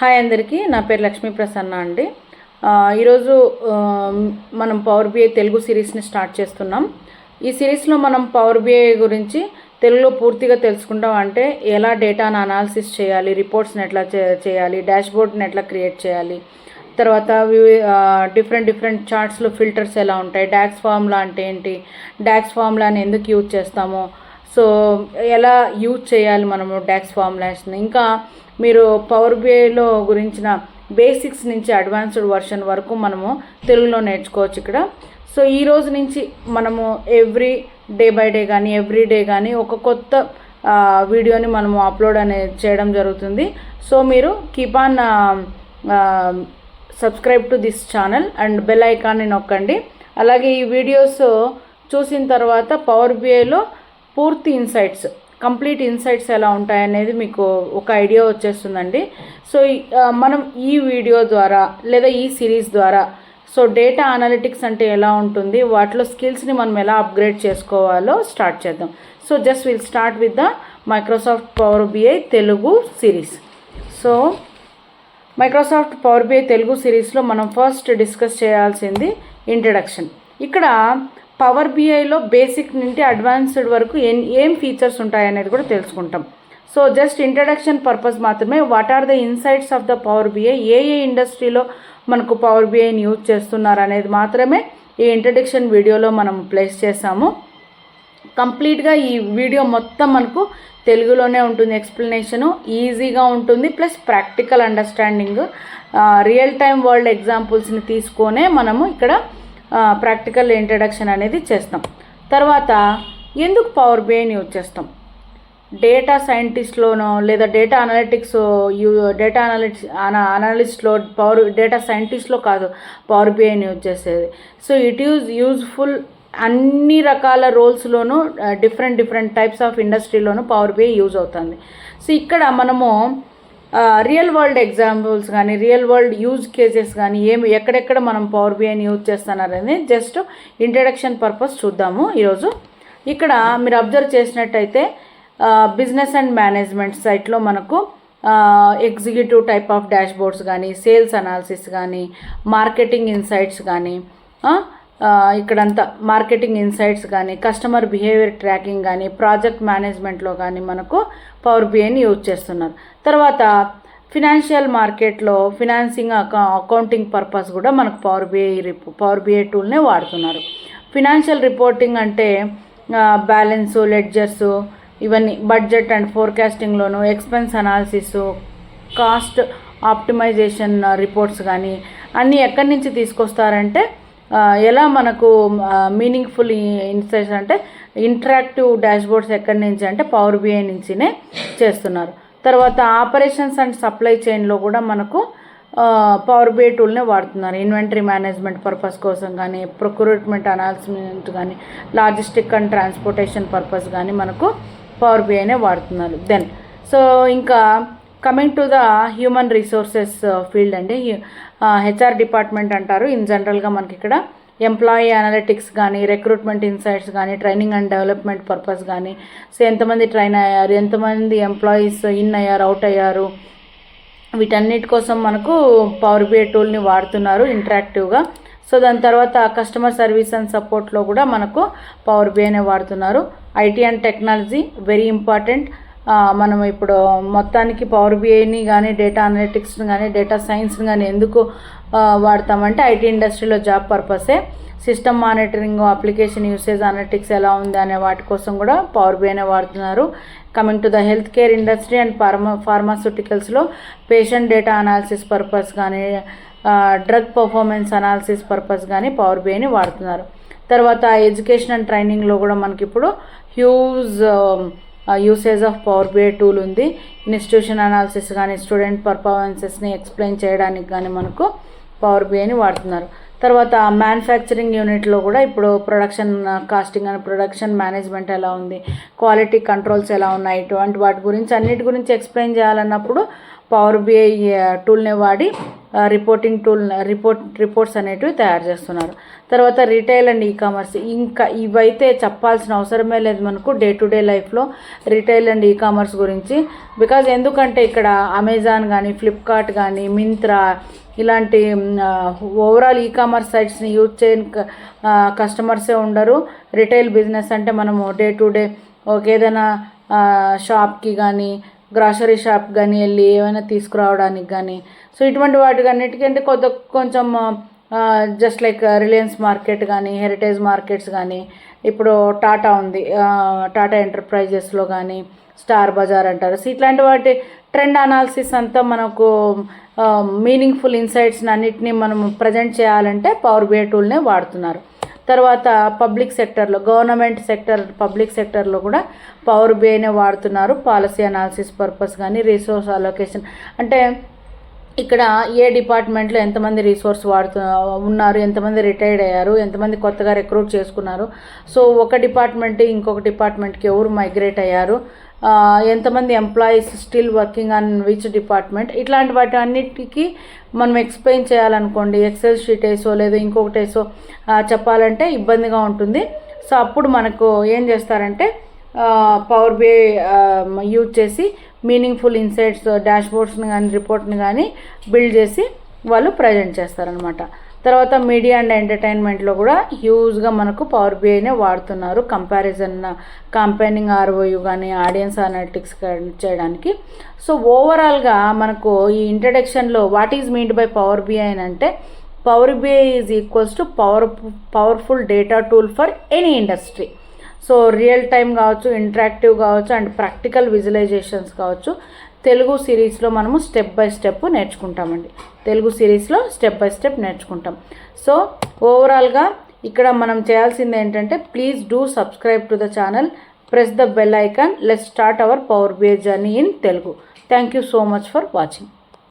Hi అందరికీ, నా పేరు లక్ష్మీ ప్రసన్న అండి. ఈరోజు మనం పవర్ బిఐ తెలుగు సిరీస్ని స్టార్ట్ చేస్తున్నాం. ఈ సిరీస్లో మనం పవర్ బిఐ గురించి తెలుగులో పూర్తిగా తెలుసుకుంటాం. అంటే ఎలా డేటాను అనాలిసిస్ చేయాలి, రిపోర్ట్స్ని ఎట్లా చేయాలి, డాష్బోర్డ్ని ఎట్లా క్రియేట్ చేయాలి, తర్వాత డిఫరెంట్ చార్ట్స్లో ఫిల్టర్స్ ఎలా ఉంటాయి, డాక్స్ ఫార్ములా అంటే ఏంటి, డాక్స్ ఫార్ములాని ఎందుకు యూజ్ చేస్తామో, సో ఎలా యూజ్ చేయాలి మనము డాక్స్ ఫార్ములాస్ని, ఇంకా మీరు పవర్ బిఐలో గురించిన బేసిక్స్ నుంచి అడ్వాన్స్డ్ వర్షన్ వరకు మనము తెలుగులో నేర్చుకోవచ్చు ఇక్కడ. సో ఈ రోజు నుంచి మనము ఎవ్రీ డే బై డే కానీ ఎవ్రీ డే కానీ ఒక కొత్త వీడియోని మనము అప్లోడ్ అనేది చేయడం జరుగుతుంది. సో మీరు keep on subscribe to this channel and bell ఐకాన్ని నొక్కండి. అలాగే ఈ వీడియోస్ చూసిన తర్వాత పవర్ బిఐలో పూర్తి ఇన్సైట్స్, కంప్లీట్ ఇన్సైట్స్ ఎలా ఉంటాయనేది మీకు ఒక ఐడియా వచ్చేస్తుందండి. సో మనం ఈ వీడియో ద్వారా లేదా ఈ సిరీస్ ద్వారా సో డేటా అనలిటిక్స్ అంటే ఎలా ఉంటుంది, వాటిలో స్కిల్స్ని మనం ఎలా అప్గ్రేడ్ చేసుకోవాలో స్టార్ట్ చేద్దాం. So just will start with the Microsoft Power BI Telugu series. So Microsoft Power BI Telugu సిరీస్లో మనం ఫస్ట్ డిస్కస్ చేయాల్సింది ఇంట్రడక్షన్. ఇక్కడ పవర్ బిఐలో బేసిక్ నుండి అడ్వాన్స్డ్ వరకు ఏం ఫీచర్స్ ఉంటాయనేది కూడా తెలుసుకుంటాం. సో జస్ట్ ఇంట్రడక్షన్ పర్పస్ మాత్రమే. What are the insights of the Power BI, ఏ ఇండస్ట్రీలో మనకు పవర్ బిఐని యూజ్ చేస్తున్నారు అనేది మాత్రమే ఈ ఇంట్రడక్షన్ వీడియోలో మనం ప్లేస్ చేసాము. కంప్లీట్గా ఈ వీడియో మొత్తం మనకు తెలుగులోనే ఉంటుంది. ఎక్స్ప్లెనేషను ఈజీగా ఉంటుంది, plus practical understanding, real time world ఎగ్జాంపుల్స్ని తీసుకొనే మనము ఇక్కడ ప్రాక్టికల్ ఇంట్రడక్షన్ అనేది చేస్తాం. తర్వాత ఎందుకు పవర్ బిఐని యూజ్ చేస్తాం, డేటా సైంటిస్ట్లోనో లేదా డేటా అనలిస్ట్లో డేటా సైంటిస్ట్లో కాదు పవర్ బిఐని యూజ్ చేసేది. సో ఇట్ యూజ్ఫుల్ అన్ని రకాల రోల్స్లోనూ డిఫరెంట్ టైప్స్ ఆఫ్ ఇండస్ట్రీలోనూ పవర్ బిఐ యూజ్ అవుతుంది. సో ఇక్కడ మనము రియల్ వరల్డ్ ఎగ్జాంపుల్స్ కానీ రియల్ వరల్డ్ యూజ్ కేసెస్ కానీ ఎక్కడెక్కడ మనం పవర్ బిఐని యూజ్ చేస్తున్నారని జస్ట్ ఇంట్రడక్షన్ పర్పస్ చూద్దాము ఈరోజు. ఇక్కడ మీరు అబ్జర్వ్ చేసినట్టయితే బిజినెస్ అండ్ మేనేజ్మెంట్ సైట్లో మనకు ఎగ్జిక్యూటివ్ టైప్ ఆఫ్ డాష్బోర్డ్స్ కానీ, సేల్స్ అనాలిసిస్ కానీ, మార్కెటింగ్ ఇన్సైట్స్ కానీ, ఇక్కడంతా మార్కెటింగ్ ఇన్సైట్స్ కానీ, కస్టమర్ బిహేవియర్ ట్రాకింగ్ కానీ, ప్రాజెక్ట్ మేనేజ్మెంట్లో కానీ మనకు పవర్ బిఐని యూజ్ చేస్తున్నారు. తర్వాత ఫినాన్షియల్ మార్కెట్లో ఫినాన్సింగ్ అకౌంటింగ్ పర్పస్ కూడా మనకు పవర్ బిఐ టూల్నే వాడుతున్నారు. ఫినాన్షియల్ రిపోర్టింగ్ అంటే బ్యాలెన్సు, లెడ్జర్సు, ఇవన్నీ బడ్జెట్ అండ్ ఫోర్కాస్టింగ్లోను, expense analysis, cost optimisation reports కానీ అన్నీ ఎక్కడి నుంచి తీసుకొస్తారంటే ఎలా మనకు మీనింగ్ఫుల్ ఇన్సైట్స్ అంటే ఇంటరాక్టివ్ డాష్బోర్డ్స్ ఎక్కడి నుంచి అంటే పవర్ బిఐ నుంచినే చేస్తున్నారు. తర్వాత ఆపరేషన్స్ అండ్ సప్లై చైన్లో కూడా మనకు పవర్ బిఐ టూల్నే వాడుతున్నారు. ఇన్వెంటరీ మేనేజ్మెంట్ పర్పస్ కోసం కానీ, ప్రొక్యూర్మెంట్ అనాలిసిస్ కానీ, లాజిస్టిక్ అండ్ ట్రాన్స్పోర్టేషన్ పర్పస్ కానీ మనకు పవర్ బిఐనే వాడుతున్నారు. దెన్ సో ఇంకా coming to the human resources field అండి, హెచ్ఆర్ డిపార్ట్మెంట్ అంటారు ఇన్ జనరల్గా. మనకి ఇక్కడ ఎంప్లాయీ అనలిటిక్స్ కానీ, రిక్రూట్మెంట్ ఇన్సైట్స్ కానీ, ట్రైనింగ్ అండ్ డెవలప్మెంట్ పర్పస్ కానీ, సో ఎంతమంది ట్రైన్ అయ్యారు, ఎంతమంది ఎంప్లాయీస్ ఇన్ అయ్యారు, అవుట్ అయ్యారు, వీటన్నిటి కోసం మనకు పవర్ బిఐ టూల్ని వాడుతున్నారు ఇంటరాక్టివ్గా. సో దాని తర్వాత కస్టమర్ సర్వీస్ అండ్ సపోర్ట్లో కూడా మనకు పవర్ బిఐనే వాడుతున్నారు. IT and technology very important. మనం ఇప్పుడు మొత్తానికి పవర్ బిఐని కానీ, డేటా అనలిటిక్స్ని కానీ, డేటా సైన్స్ని కానీ ఎందుకు వాడతామంటే ఐటీ ఇండస్ట్రీలో జాబ్ పర్పసే. System monitoring, application usage analytics ఎలా ఉంది అనే వాటి కోసం కూడా పవర్ బిఐనే వాడుతున్నారు. Coming to the health care industry and ఫార్మాస్యూటికల్స్లో పేషెంట్ డేటా అనాలిసిస్ పర్పస్ కానీ, డ్రగ్ పర్ఫార్మెన్స్ అనాలిసిస్ పర్పస్ కానీ పవర్ బిఐని వాడుతున్నారు. తర్వాత ఎడ్యుకేషన్ అండ్ ట్రైనింగ్లో కూడా మనకి ఇప్పుడు usage of Power BI tool ఉంది. ఇన్స్టిట్యూషన్ అనాలిసిస్ కానీ, స్టూడెంట్ పర్ఫార్మెన్సెస్ని ఎక్స్ప్లెయిన్ చేయడానికి కానీ మనకు పవర్ బిఐని వాడుతున్నారు. తర్వాత మ్యానుఫ్యాక్చరింగ్ యూనిట్లో కూడా ఇప్పుడు ప్రొడక్షన్ కాస్టింగ్ అని, ప్రొడక్షన్ మేనేజ్మెంట్ ఎలా ఉంది, క్వాలిటీ కంట్రోల్స్ ఎలా ఉన్నాయి, ఇటువంటి వాటి గురించి అన్నిటి గురించి ఎక్స్ప్లెయిన్ చేయాలన్నప్పుడు పవర్ బిఐ టూల్ని వాడి రిపోర్టింగ్ టూల్ రిపోర్ట్స్ అనేటివి తయారు చేస్తున్నారు. తర్వాత రిటైల్ అండ్ ఈ కామర్స్, ఇంకా ఇవైతే చెప్పాల్సిన అవసరమే లేదు మనకు డే టు డే లైఫ్లో రిటైల్ అండ్ ఈ కామర్స్ గురించి. బికాజ్ ఎందుకంటే ఇక్కడ అమెజాన్ కానీ, ఫ్లిప్కార్ట్ కానీ, మింత్రా ఇలాంటి ఓవరాల్ ఈ కామర్స్ సైట్స్ని యూజ్ చేయని కస్టమర్సే ఉండరు. రిటైల్ బిజినెస్ అంటే మనము డే టు డే ఏదైనా షాప్కి కానీ, గ్రాసరీ షాప్ కానీ వెళ్ళి ఏమైనా తీసుకురావడానికి కానీ, సో ఇటువంటి వాటికి అన్నిటికంటే కొంచెం జస్ట్ లైక్ రిలయన్స్ మార్కెట్ కానీ, హెరిటేజ్ మార్కెట్స్ కానీ, ఇప్పుడు టాటా ఉంది, టాటా ఎంటర్ప్రైజెస్లో కానీ, స్టార్ బజార్ అంటారు. సో ఇట్లాంటి వాటి ట్రెండ్ అనాలిసిస్ అంతా మనకు మీనింగ్ఫుల్ ఇన్సైట్స్ని అన్నిటినీ మనం ప్రజెంట్ చేయాలంటే పవర్ బిఐ టూల్నే వాడుతున్నారు. తర్వాత పబ్లిక్ సెక్టర్లో, గవర్నమెంట్ సెక్టర్, పబ్లిక్ సెక్టర్లో కూడా పవర్ బిఐనే వాడుతున్నారు. పాలసీ అనాలిసిస్ పర్పస్ కానీ, రిసోర్స్ అలొకేషన్ అంటే ఇక్కడ ఏ డిపార్ట్మెంట్లో ఎంతమంది రిసోర్స్ ఉన్నారు, ఎంతమంది రిటైర్డ్ అయ్యారు, ఎంతమంది కొత్తగా రిక్రూట్ చేసుకున్నారు, సో ఒక డిపార్ట్మెంట్ ఇంకొక డిపార్ట్మెంట్కి ఎవరు మైగ్రేట్ అయ్యారు, ఎంతమంది employees still working on which department, ఇట్లాంటి వాటి అన్నిటికీ మనం ఎక్స్ప్లెయిన్ చేయాలనుకోండి, ఎక్సెల్ షీట్ వేసో లేదా ఇంకొకటి వేసో చెప్పాలంటే ఇబ్బందిగా ఉంటుంది. సో అప్పుడు మనకు ఏం చేస్తారంటే పవర్ బిఐ యూజ్ చేసి మీనింగ్ఫుల్ ఇన్సైట్స్ డాష్బోర్డ్స్ని కానీ, రిపోర్ట్ని కానీ బిల్డ్ చేసి వాళ్ళు ప్రజెంట్ చేస్తారనమాట. తర్వాత మీడియా అండ్ ఎంటర్టైన్మెంట్లో కూడా హ్యూజ్గా మనకు పవర్ బిఐనే వాడుతున్నారు. కంపేరింగ్ ఆర్ఓయు కానీ, ఆడియన్స్ అనలిటిక్స్ చేయడానికి. సో ఓవరాల్గా మనకు ఈ ఇంట్రడక్షన్లో what is meant by power BI అని అంటే, power BI is equals to powerful data tool for any industry. So real time కావచ్చు, ఇంటరాక్టివ్ కావచ్చు, అండ్ ప్రాక్టికల్ విజువలైజేషన్స్ కావచ్చు. తెలుగు సిరీస్లో మనము స్టెప్ బై స్టెప్ నేర్చుకుంటామండి. తెలుగు సిరీస్లో స్టెప్ బై స్టెప్ నేర్చుకుంటాం. సో ఓవరాల్గా ఇక్కడ మనం చేయాల్సింది ఏంటంటే, please do subscribe to the channel, press the bell icon, let's start our power BI journey in Telugu. Thank you so much for watching.